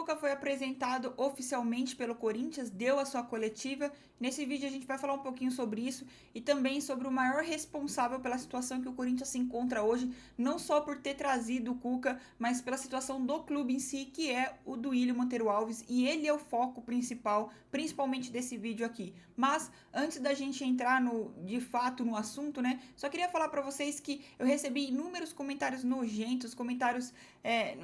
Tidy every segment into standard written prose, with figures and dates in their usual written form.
Cuca foi apresentado oficialmente pelo Corinthians, deu a sua coletiva. Nesse vídeo a gente vai falar um pouquinho sobre isso e também sobre o maior responsável pela situação que o Corinthians se encontra hoje, não só por ter trazido o Cuca, mas pela situação do clube em si, que é o Duílio Monteiro Alves, e ele é o foco principal, principalmente desse vídeo aqui. Mas antes da gente entrar de fato no assunto, né, só queria falar para vocês que eu recebi inúmeros comentários nojentos, comentários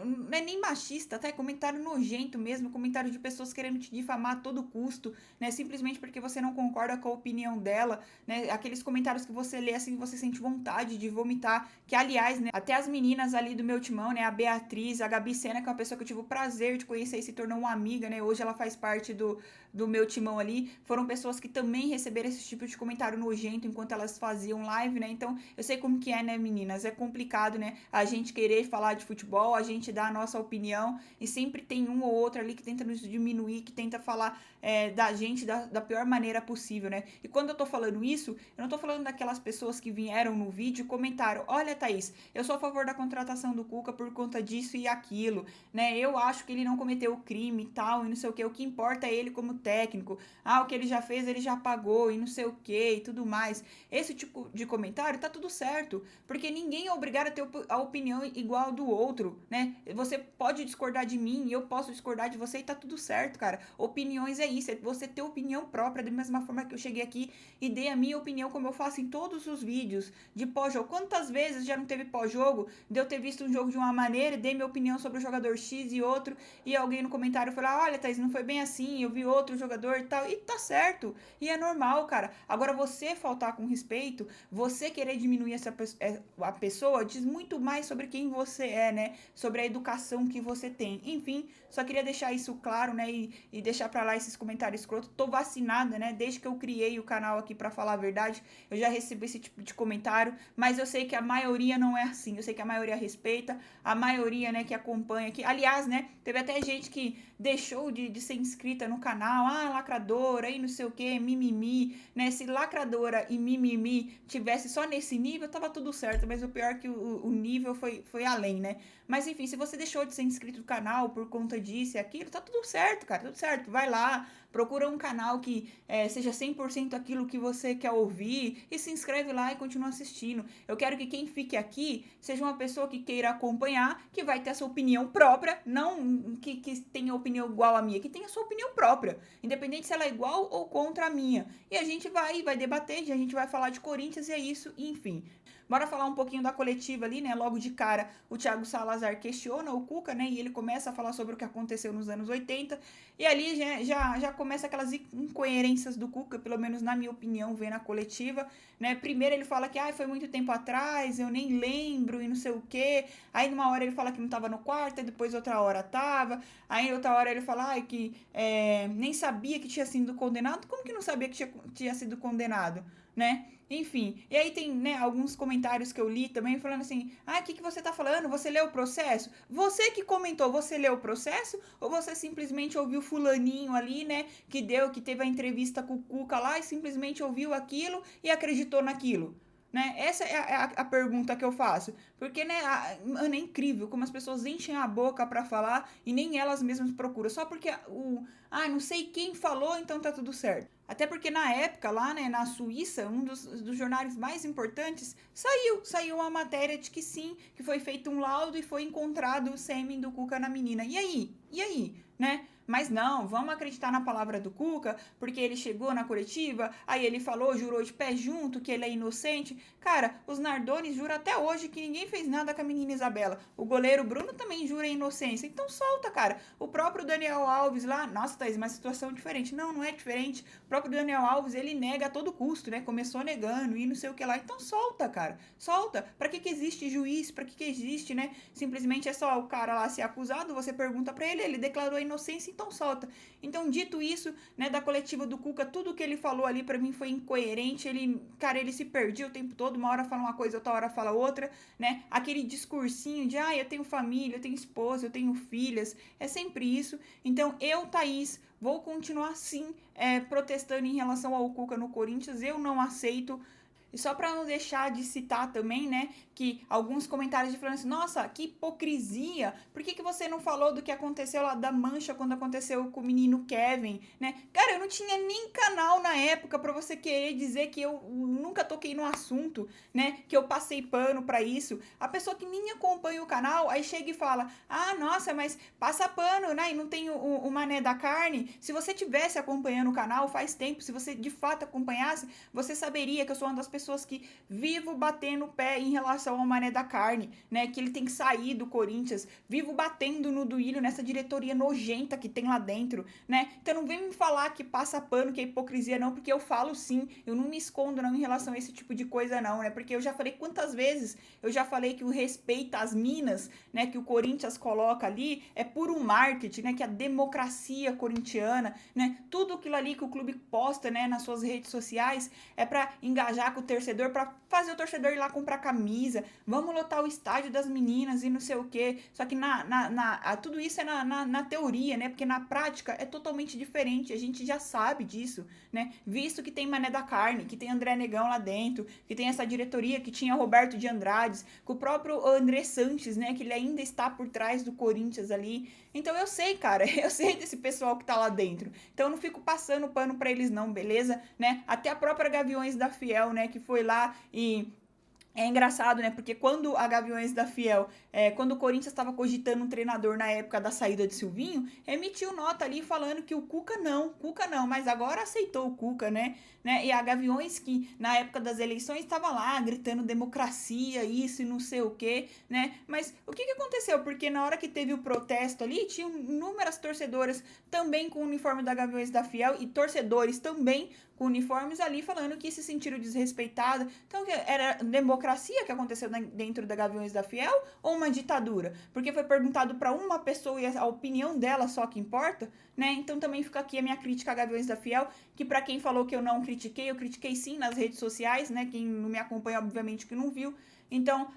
não é nem machista, tá? É comentário nojento mesmo, comentário de pessoas querendo te difamar a todo custo, né? Simplesmente porque você não concorda com a opinião dela, né? Aqueles comentários que você lê assim, você sente vontade de vomitar, que aliás, né? Até as meninas ali do meu timão, né? A Beatriz, a Gabi Sena, que é uma pessoa que eu tive o prazer de conhecer e se tornou uma amiga, né? Hoje ela faz parte do meu timão ali, foram pessoas que também receberam esse tipo de comentário nojento enquanto elas faziam live, né? Então, eu sei como que é, né, meninas? É complicado, né? A gente querer falar de futebol, a gente dá a nossa opinião e sempre tem um ou outro ali que tenta nos diminuir, que tenta falar da gente da pior maneira possível, né? E quando eu tô falando isso, eu não tô falando daquelas pessoas que vieram no vídeo e comentaram: olha, Thaís, eu sou a favor da contratação do Cuca por conta disso e aquilo, né? Eu acho que ele não cometeu crime e tal, e não sei o que. O que importa é ele como técnico. Ah, o que ele já fez, ele já pagou e não sei o que e tudo mais. Esse tipo de comentário tá tudo certo, porque ninguém é obrigado a ter a opinião igual do outro, né? Você pode discordar de mim e eu posso discordar de você e tá tudo certo, cara. Opiniões é isso, é você ter opinião própria, da mesma forma que eu cheguei aqui e dei a minha opinião, como eu faço em todos os vídeos de pós-jogo. Quantas vezes já não teve pós-jogo de eu ter visto um jogo de uma maneira, dei minha opinião sobre o jogador X e outro, e alguém no comentário falou: olha, Thaís, não foi bem assim, eu vi outro jogador e tal, e tá certo, e é normal, cara. Agora, você faltar com respeito, você querer diminuir a pessoa, diz muito mais sobre quem você é, né? Sobre a educação que você tem. Enfim, só queria deixar isso claro, né? E deixar pra lá esses comentários escrotos. Tô vacinada, né? Desde que eu criei o canal aqui, pra falar a verdade, eu já recebi esse tipo de comentário, mas eu sei que a maioria não é assim. Eu sei que a maioria respeita, a maioria, né, que acompanha aqui. Aliás, né, teve até gente que deixou de ser inscrita no canal, lacradora e não sei o que, mimimi, né? Se lacradora e mimimi tivesse só nesse nível, tava tudo certo, mas o pior é que o nível foi além, né? Mas enfim, se você deixou de ser inscrito no canal por conta disso e aquilo, tá tudo certo, cara, tudo certo. Vai lá, procura um canal que seja 100% aquilo que você quer ouvir e se inscreve lá e continua assistindo. Eu quero que quem fique aqui seja uma pessoa que queira acompanhar, que vai ter a sua opinião própria, não que tenha opinião igual a minha, que tenha a sua opinião própria, independente se ela é igual ou contra a minha. E a gente vai debater, a gente vai falar de Corinthians e é isso, enfim. Bora falar um pouquinho da coletiva ali, né? Logo de cara, o Thiago Salazar questiona o Cuca, né? E ele começa a falar sobre o que aconteceu nos anos 80. E ali já começa aquelas incoerências do Cuca, pelo menos na minha opinião, vendo a coletiva, né? Primeiro ele fala que foi muito tempo atrás, eu nem lembro e não sei o quê. Aí numa hora ele fala que não tava no quarto, e depois outra hora tava. Aí outra hora ele fala que nem sabia que tinha sido condenado. Como que não sabia que tinha sido condenado, né? Enfim, e aí tem, né, alguns comentários que eu li também falando assim: o que você tá falando? Você leu o processo? Você que comentou, você leu o processo? Ou você simplesmente ouviu fulaninho ali, né, que teve a entrevista com o Cuca lá e simplesmente ouviu aquilo e acreditou naquilo? Né? Essa é a pergunta que eu faço. Porque, né, mano, é incrível como as pessoas enchem a boca pra falar e nem elas mesmas procuram. Só porque não sei quem falou, então tá tudo certo. Até porque na época, lá, né, na Suíça, um dos jornais mais importantes, saiu uma matéria de que sim, que foi feito um laudo e foi encontrado o sêmen do Cuca na menina. E aí? Né? Mas não, vamos acreditar na palavra do Cuca, porque ele chegou na coletiva, aí ele falou, jurou de pé junto que ele é inocente. Cara, os Nardones juram até hoje que ninguém fez nada com a menina Isabela. O goleiro Bruno também jura inocência. Então solta, cara. O próprio Daniel Alves lá, nossa, Thaís, uma situação diferente. Não é diferente. O próprio Daniel Alves, ele nega a todo custo, né? Começou negando e não sei o que lá. Então solta, cara. Solta. Pra que existe juiz? Pra que existe, né? Simplesmente é só o cara lá ser acusado, você pergunta pra ele declarou a inocência, então solta. Então, dito isso, né, da coletiva do Cuca, tudo que ele falou ali pra mim foi incoerente. Ele se perdia o tempo todo, uma hora fala uma coisa, outra hora fala outra, né? Aquele discursinho de, eu tenho família, eu tenho esposa, eu tenho filhas, é sempre isso. Então, eu, Thaís, vou continuar sim protestando em relação ao Cuca no Corinthians. Eu não aceito. E só para não deixar de citar também, né, que alguns comentários de falando assim, nossa, que hipocrisia, por que você não falou do que aconteceu lá da Mancha quando aconteceu com o menino Kevin, né? Cara, eu não tinha nem canal na época pra você querer dizer que eu nunca toquei no assunto, né? Que eu passei pano pra isso. A pessoa que nem acompanha o canal, aí chega e fala, ah, nossa, mas passa pano, né? E não tem o Mané da Carne. Se você tivesse acompanhando o canal faz tempo, se você de fato acompanhasse, você saberia que eu sou uma das pessoas que vivo batendo o pé em relação ao Mané da Carne, né? Que ele tem que sair do Corinthians. Vivo batendo no Duílio nessa diretoria nojenta que tem lá dentro, né? Então não vem me falar que passa pano, que é hipocrisia, não, porque eu falo sim. Eu não me escondo, não, em relação a esse tipo de coisa, não, né? Porque eu já falei quantas vezes, eu já falei que o respeito às minas, né? Que o Corinthians coloca ali é puro marketing, né? Que a democracia corintiana, né? Tudo aquilo ali que o clube posta, né? Nas suas redes sociais é pra engajar com o torcedor, pra fazer o torcedor ir lá comprar camisa, vamos lotar o estádio das meninas e não sei o quê. Só que tudo isso é na teoria, né? Porque na prática é totalmente diferente, a gente já sabe disso, né? Visto que tem Mané da Carne, que tem André Negão lá dentro, que tem essa diretoria, que tinha Roberto de Andrades, com o próprio André Sanches, né? Que ele ainda está por trás do Corinthians ali. Então eu sei, cara, eu sei desse pessoal que tá lá dentro. Então eu não fico passando pano pra eles não, beleza? Né? Até a própria Gaviões da Fiel, né? Que foi lá e é engraçado, né? Porque quando a Gaviões da Fiel, quando o Corinthians estava cogitando um treinador na época da saída de Silvinho, emitiu nota ali falando que o Cuca não, mas agora aceitou o Cuca, né? E a Gaviões, que na época das eleições estava lá gritando democracia, isso e não sei o quê, né? Mas o que aconteceu? Porque na hora que teve o protesto ali, tinham inúmeras torcedoras também com o uniforme da Gaviões da Fiel e torcedores também com uniformes ali falando que se sentiram desrespeitados. Então, era democracia que aconteceu dentro da Gaviões da Fiel ou uma ditadura? Porque foi perguntado para uma pessoa e a opinião dela só que importa, né? Então também fica aqui a minha crítica a Gaviões da Fiel, que para quem falou que eu não critiquei, eu critiquei sim nas redes sociais, né? Quem não me acompanha, obviamente, que não viu. Então,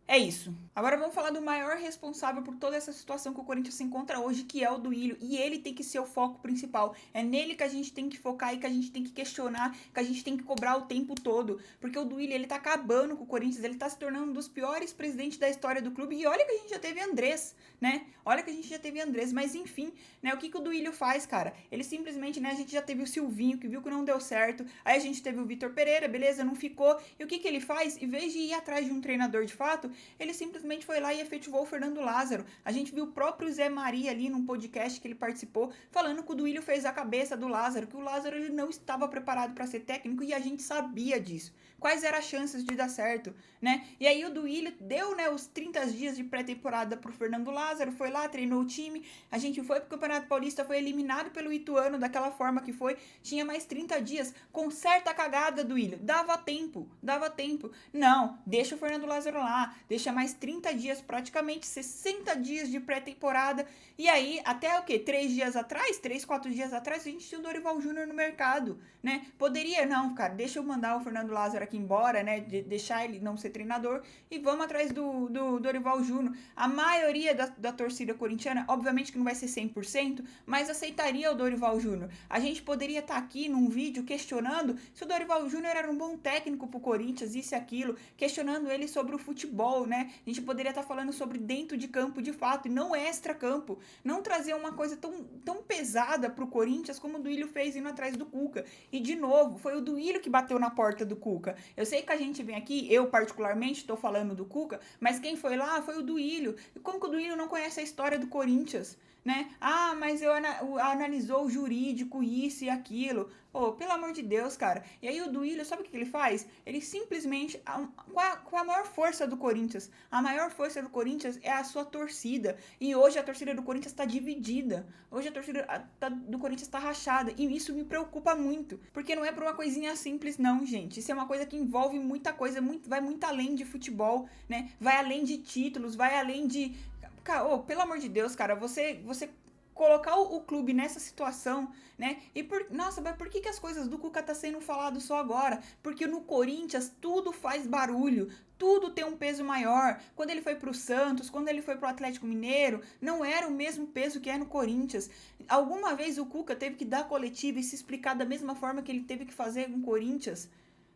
é isso. Agora vamos falar do maior responsável por toda essa situação que o Corinthians se encontra hoje, que é o Duílio. E ele tem que ser o foco principal. É nele que a gente tem que focar e que a gente tem que questionar, que a gente tem que cobrar o tempo todo. Porque o Duílio, ele tá acabando com o Corinthians, ele tá se tornando um dos piores presidentes da história do clube. E olha que a gente já teve Andrés, né? Olha que a gente já teve Andrés. Mas enfim, né? O que o Duílio faz, cara? Ele simplesmente, né? A gente já teve o Silvinho, que viu que não deu certo. Aí a gente teve o Vitor Pereira, beleza? Não ficou. E o que ele faz? Em vez de ir atrás de um treinador de fato, ele simplesmente foi lá e efetivou o Fernando Lázaro. A gente viu o próprio Zé Maria ali num podcast que ele participou, falando que o Duílio fez a cabeça do Lázaro, que o Lázaro ele não estava preparado para ser técnico e a gente sabia disso. Quais eram as chances de dar certo, né? E aí o Duílio deu, né, os 30 dias de pré-temporada pro Fernando Lázaro, foi lá, treinou o time, a gente foi pro Campeonato Paulista, foi eliminado pelo Ituano daquela forma que foi, tinha mais 30 dias, conserta a cagada, Duílio, dava tempo. Não, deixa o Fernando Lázaro lá, deixa mais 30 dias, praticamente 60 dias de pré-temporada, e aí, até o quê? 3, 4 dias atrás, a gente tinha o Dorival Júnior no mercado, né? Poderia, não, cara, deixa eu mandar o Fernando Lázaro aqui embora, né? Deixar ele não ser treinador e vamos atrás do Dorival Júnior. A maioria da torcida corintiana, obviamente que não vai ser 100%, mas aceitaria o Dorival Júnior. A gente poderia estar aqui num vídeo questionando se o Dorival Júnior era um bom técnico pro Corinthians, isso e aquilo, questionando ele sobre o futebol, né? A gente poderia estar falando sobre dentro de campo de fato e não extra-campo. Não trazer uma coisa tão pesada pro Corinthians como o Duílio fez indo atrás do Cuca. E, de novo, foi o Duílio que bateu na porta do Cuca. Eu sei que a gente vem aqui, eu particularmente estou falando do Cuca, mas quem foi lá foi o Duílio. E como que o Duílio não conhece a história do Corinthians? Né? Ah, mas analisou o jurídico, isso e aquilo. Oh, pelo amor de Deus, cara. E aí o Duílio, sabe o que ele faz? Ele simplesmente, com a maior força do Corinthians, a maior força do Corinthians é a sua torcida. E hoje a torcida do Corinthians está dividida. Hoje a torcida do Corinthians está rachada. E isso me preocupa muito. Porque não é por uma coisinha simples, não, gente. Isso é uma coisa que envolve muita coisa, vai muito além de futebol, né? Vai além de títulos, vai além de... Oh, pelo amor de Deus, cara, você colocar o clube nessa situação, né? Nossa, mas por que as coisas do Cuca tá sendo falado só agora? Porque no Corinthians tudo faz barulho, tudo tem um peso maior. Quando ele foi pro Santos, quando ele foi pro Atlético Mineiro, não era o mesmo peso que é no Corinthians. Alguma vez o Cuca teve que dar coletiva e se explicar da mesma forma que ele teve que fazer com o Corinthians?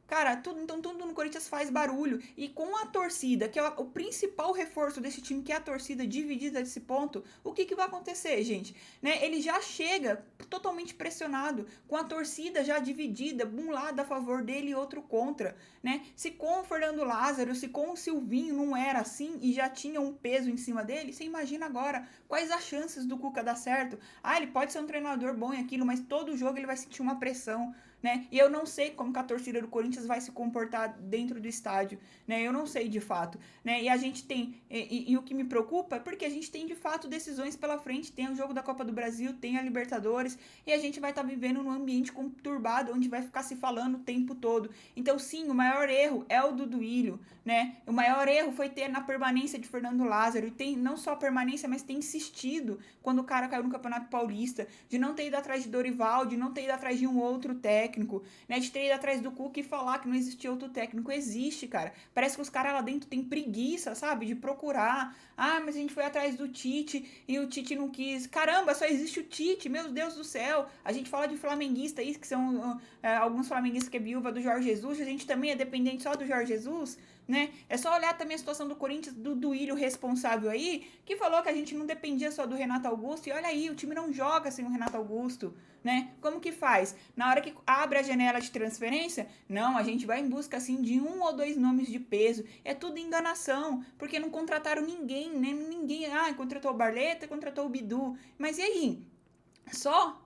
Cara, então tudo no Corinthians faz barulho. E com a torcida, que é o principal reforço desse time, que é a torcida dividida desse ponto, o que vai acontecer, gente? Né? Ele já chega totalmente pressionado, com a torcida já dividida, um lado a favor dele e outro contra. Né? Se com o Fernando Lázaro, se com o Silvinho não era assim e já tinha um peso em cima dele, você imagina agora quais as chances do Cuca dar certo? Ah, ele pode ser um treinador bom e aquilo, mas todo jogo ele vai sentir uma pressão. Né? E eu não sei como que a torcida do Corinthians vai se comportar dentro do estádio, né? Eu não sei de fato, né? E a gente tem, e o que me preocupa é porque a gente tem de fato decisões pela frente, tem o jogo da Copa do Brasil, tem a Libertadores, e a gente vai estar vivendo num ambiente conturbado, onde vai ficar se falando o tempo todo. Então sim, o maior erro é o do Duílio, né? O maior erro foi ter na permanência de Fernando Lázaro, e tem não só a permanência, mas tem insistido quando o cara caiu no Campeonato Paulista, de não ter ido atrás de Dorival, de não ter ido atrás de um outro técnico, né? De ter ido atrás do Cuca e falar que não existia outro técnico. Existe, cara. Parece que os caras lá dentro têm preguiça, sabe? De procurar. Ah, mas a gente foi atrás do Tite e o Tite não quis. Caramba, só existe o Tite, meu Deus do céu. A gente fala de flamenguista aí, que são alguns flamenguistas que é viúva do Jorge Jesus. A gente também é dependente só do Jorge Jesus, né? É só olhar também a situação do Corinthians, do Duílio responsável aí, que falou que a gente não dependia só do Renato Augusto, e olha aí, o time não joga sem o Renato Augusto, né? Como que faz? Na hora que abre a janela de transferência, não, a gente vai em busca, assim, de 1 ou 2 nomes de peso, é tudo enganação, porque não contrataram ninguém, né? Ninguém, contratou o Barleta, contratou o Bidu, mas e aí? Só.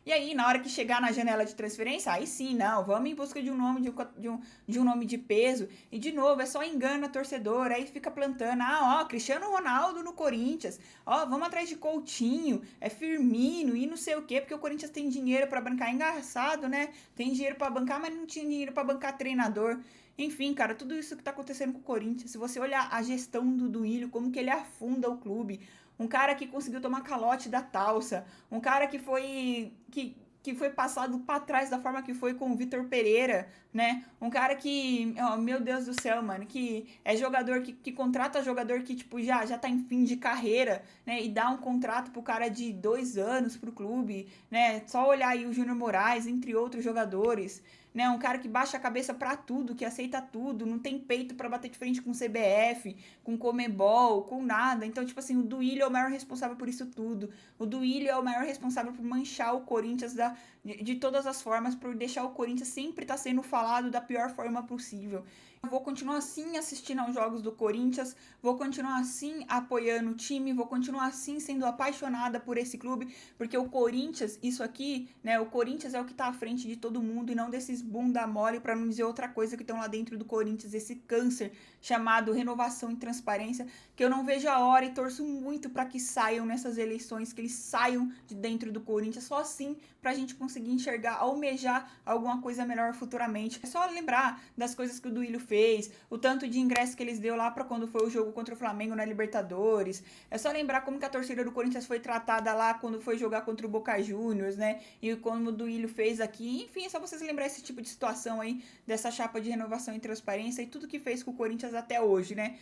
E aí, na hora que chegar na janela de transferência, aí sim, não, vamos em busca de um nome de um nome de peso. E de novo, é só engana torcedor, aí fica plantando, Cristiano Ronaldo no Corinthians, vamos atrás de Coutinho, Firmino e não sei o quê, porque o Corinthians tem dinheiro para bancar. É engraçado, né? Tem dinheiro para bancar, mas não tinha dinheiro para bancar treinador. Enfim, cara, tudo isso que tá acontecendo com o Corinthians, se você olhar a gestão do Duílio, como que ele afunda o clube, um cara que conseguiu tomar calote da Talça, um cara que foi passado para trás da forma que foi com o Vitor Pereira, né? Um cara que, meu Deus do céu, mano, que é jogador que contrata jogador que, tipo, já tá em fim de carreira, né? E dá um contrato pro cara de 2 anos pro clube, né? Só olhar aí o Júnior Moraes, entre outros jogadores, né? Um cara que baixa a cabeça pra tudo, que aceita tudo, não tem peito para bater de frente com o CBF, com o Comebol, com nada. Então, tipo assim, o Duílio é o maior responsável por isso tudo. O Duílio é o maior responsável por manchar o Corinthians de todas as formas, por deixar o Corinthians sempre estar sendo falado da pior forma possível. Eu vou continuar assim assistindo aos jogos do Corinthians, vou continuar assim apoiando o time, vou continuar assim sendo apaixonada por esse clube, porque o Corinthians, isso aqui, né, o Corinthians é o que tá à frente de todo mundo e não desses bunda mole, para não dizer outra coisa, que estão lá dentro do Corinthians, esse câncer chamado renovação e transparência, que eu não vejo a hora e torço muito para que saiam nessas eleições, que eles saiam de dentro do Corinthians, só assim pra gente conseguir enxergar, almejar alguma coisa melhor futuramente. É só lembrar das coisas que o Duílio fez, o tanto de ingresso que eles deu lá para quando foi o jogo contra o Flamengo na Libertadores. É só lembrar como que a torcida do Corinthians foi tratada lá quando foi jogar contra o Boca Juniors, né? E como o Duílio fez aqui. Enfim, é só vocês lembrar esse tipo de situação aí, dessa chapa de renovação e transparência e tudo que fez com o Corinthians até hoje, né?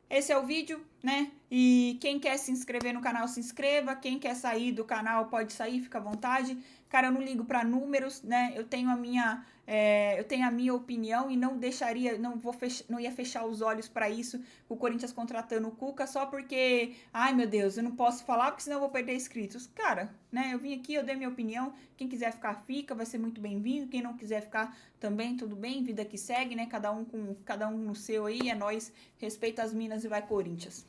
Esse é o vídeo, né? E quem quer se inscrever no canal, se inscreva. Quem quer sair do canal, pode sair, fica à vontade. Cara, eu não ligo para números, né? Eu tenho a minha opinião e não deixaria, não ia fechar os olhos para isso, o Corinthians contratando o Cuca só porque, ai meu Deus, eu não posso falar porque senão eu vou perder inscritos. Cara, né? Eu vim aqui, eu dei minha opinião. Quem quiser ficar, fica, vai ser muito bem-vindo. Quem não quiser ficar também, tudo bem, vida que segue, né? Cada um no seu aí, é nóis. Respeita as minas e vai Corinthians.